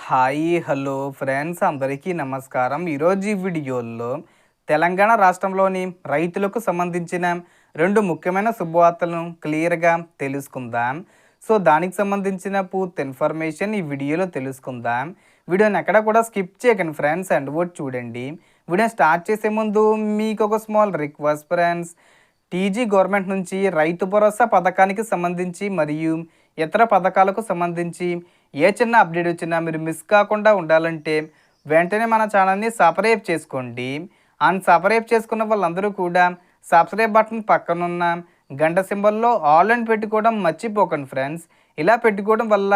Hi hello friends అందరికీ నమస్కారం. ఈరోజు ఈ వీడియోలో తెలంగాణ రాష్ట్రంలోని రైతులకు సంబంధించిన రెండు ముఖ్యమైన శుభవార్తలను క్లియర్గా తెలుసుకుందాం. దానికి సంబంధించిన పూర్తి ఇన్ఫర్మేషన్ ఈ వీడియోలో తెలుసుకుందాం. వీడియోని ఎక్కడ కూడా స్కిప్ చేయకండి ఫ్రెండ్స్, అండ్ వర్డ్ చూడండి. వీడియో స్టార్ట్ చేసే ముందు మీకు ఒక small request friends. TG government నుంచి రైతు భరోసా పథకానికి సంబంధించి మరియు ఇతర పథకాలకు సంబంధించి ఏ చిన్న అప్డేట్ వచ్చినా మీరు మిస్ కాకుండా ఉండాలంటే వెంటనే మన ఛానల్ని సబ్స్క్రైబ్ చేసుకోండి. అండ్ సబ్స్క్రైబ్ చేసుకున్న వాళ్ళందరూ కూడా సబ్స్క్రైబ్ బటన్ పక్కనున్న గంట సింబల్లో ఆల్ అని పెట్టుకోవడం మర్చిపోకండి ఫ్రెండ్స్. ఇలా పెట్టుకోవడం వల్ల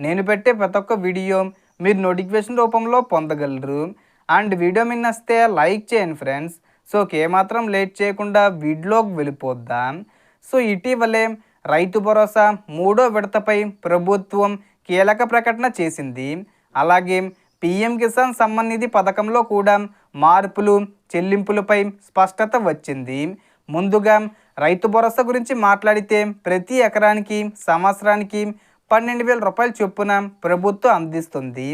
నేను పెట్టే ప్రతి ఒక్క వీడియో మీరు నోటిఫికేషన్ రూపంలో పొందగలరు. అండ్ వీడియో మీద నచ్చితే లైక్ చేయండి ఫ్రెండ్స్. ఏమాత్రం లేట్ చేయకుండా వీడియోకి వెళ్ళిపోద్దాం. ఇటీవలే రైతు భరోసా మూడో విడతపై ప్రభుత్వం కీలక ప్రకటన చేసింది. అలాగే పీఎం కిసాన్ సమ్మాన్ నిధి పథకంలో కూడా మార్పులు చెల్లింపులపై స్పష్టత వచ్చింది. ముందుగా రైతు భరోసా గురించి మాట్లాడితే ప్రతి ఎకరానికి సంవత్సరానికి 12,000 రూపాయల చొప్పున ప్రభుత్వం అందిస్తుంది.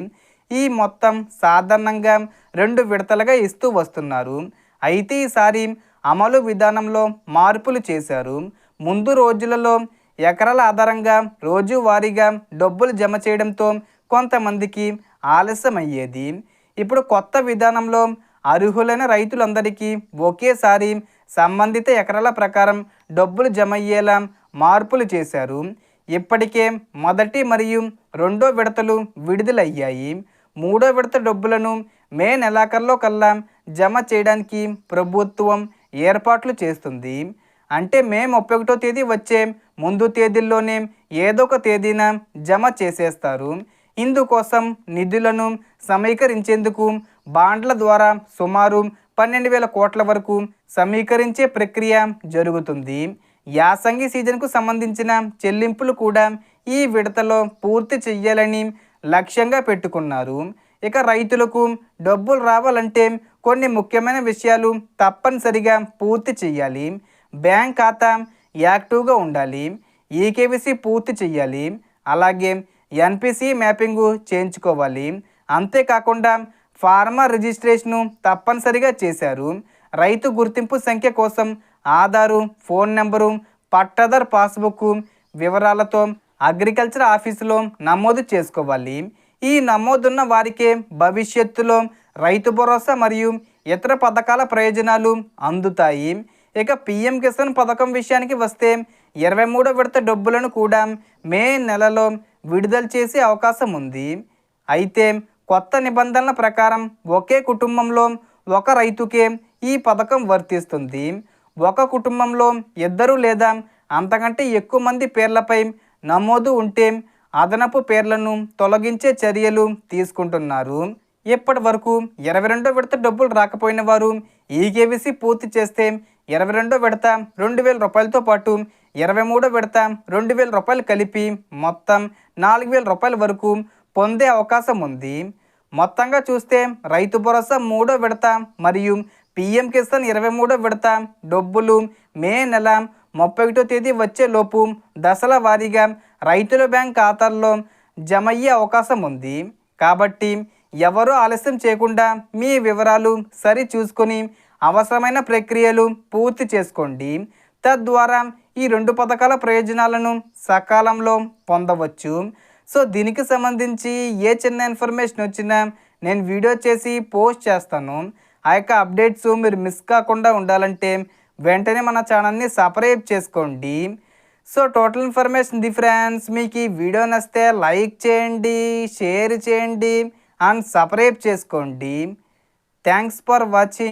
ఈ మొత్తం సాధారణంగా 2 విడతలుగా ఇస్తూ వస్తున్నారు. అయితే ఈసారి అమలు విధానంలో మార్పులు చేశారు. ముందు రోజులలో ఎకరాల ఆధారంగా రోజువారీగా డబ్బులు జమ చేయడంతో కొంతమందికి ఆలస్యమయ్యేది. ఇప్పుడు కొత్త విధానంలో అర్హులైన రైతులందరికీ ఒకేసారి సంబంధిత ఎకరాల ప్రకారం డబ్బులు జమ అయ్యేలా మార్పులు చేశారు. ఇప్పటికే మొదటి మరియు రెండో విడతలు విడుదలయ్యాయి. మూడో విడత డబ్బులను మే నెలాఖరులో కల్లా జమ చేయడానికి ప్రభుత్వం ఏర్పాట్లు చేస్తుంది. అంటే మే 31వ తేదీ వచ్చే ముందు తేదీల్లోనే ఏదో ఒక తేదీన జమ చేసేస్తారు. ఇందుకోసం నిధులను సమీకరించేందుకు బాండ్ల ద్వారా సుమారు 12,000 కోట్ల వరకు సమీకరించే ప్రక్రియ జరుగుతుంది. యాసంగి సీజన్కు సంబంధించిన చెల్లింపులు కూడా ఈ విడతలో పూర్తి చెయ్యాలని లక్ష్యంగా పెట్టుకున్నారు. ఇక రైతులకు డబ్బులు రావాలంటే కొన్ని ముఖ్యమైన విషయాలు తప్పనిసరిగా పూర్తి చేయాలి. బ్యాంక్ ఖాతా యాక్టివ్గా ఉండాలి. ఈకేవీసీ పూర్తి చేయాలి. అలాగే ఎన్పిసి మ్యాపింగ్ చేయించుకోవాలి. అంతేకాకుండా ఫార్మర్ రిజిస్ట్రేషను తప్పనిసరిగా చేశారు. రైతు గుర్తింపు సంఖ్య కోసం Aadhaar, phone number, pattadar passbook వివరాలతో అగ్రికల్చర్ ఆఫీసులో నమోదు చేసుకోవాలి. ఈ నమోదున్న వారికే భవిష్యత్తులో రైతు భరోసా మరియు ఇతర పథకాల ప్రయోజనాలు అందుతాయి. ఇక పీఎం కిసాన్ పథకం విషయానికి వస్తే 23వ విడత డబ్బులను కూడా మే నెలలో విడుదల చేసే అవకాశం ఉంది. అయితే కొత్త నిబంధనల ప్రకారం ఒకే కుటుంబంలో ఒక రైతుకే ఈ పథకం వర్తిస్తుంది. ఒక కుటుంబంలో 2 లేదా అంతకంటే ఎక్కువ మంది పేర్లపై నమోదు ఉంటే అదనపు పేర్లను తొలగించే చర్యలు తీసుకుంటున్నారు. ఇప్పటి వరకు 22వ విడత డబ్బులు రాకపోయిన వారు ఈకేవీసీ పూర్తి చేస్తే 22వ విడత 2,000 రూపాయలతో పాటు 23వ విడత 2,000 రూపాయలు కలిపి మొత్తం 4,000 రూపాయల వరకు పొందే అవకాశం ఉంది. మొత్తంగా చూస్తే రైతు భరోసా మూడో విడత మరియు పీఎం కిసాన్ 23వ విడత డబ్బులు మే నెల 31వ తేదీ వచ్చేలోపు దశల వారీగా రైతుల బ్యాంక్ ఖాతాల్లో జమ అయ్యే అవకాశం ఉంది. కాబట్టి ఎవరూ ఆలస్యం చేయకుండా మీ వివరాలు సరి చూసుకొని అవసరమైన ప్రక్రియలు పూర్తి చేసుకోండి. తద్వారా ఈ 2 పథకాల ప్రయోజనాలను సకాలంలో పొందవచ్చు. దీనికి సంబంధించి ఏ చిన్న ఇన్ఫర్మేషన్ వచ్చినా నేను వీడియో చేసి పోస్ట్ చేస్తాను. ఆ యొక్క అప్డేట్స్ మీరు మిస్ కాకుండా ఉండాలంటే వెంటనే మన ఛానల్ని సబ్స్క్రైబ్ చేసుకోండి. Total information the friends. మీకు ఈ వీడియో నచ్చితే లైక్ చేయండి, షేర్ చేయండి అండ్ సబ్స్క్రైబ్ చేసుకోండి. Thanks for watching.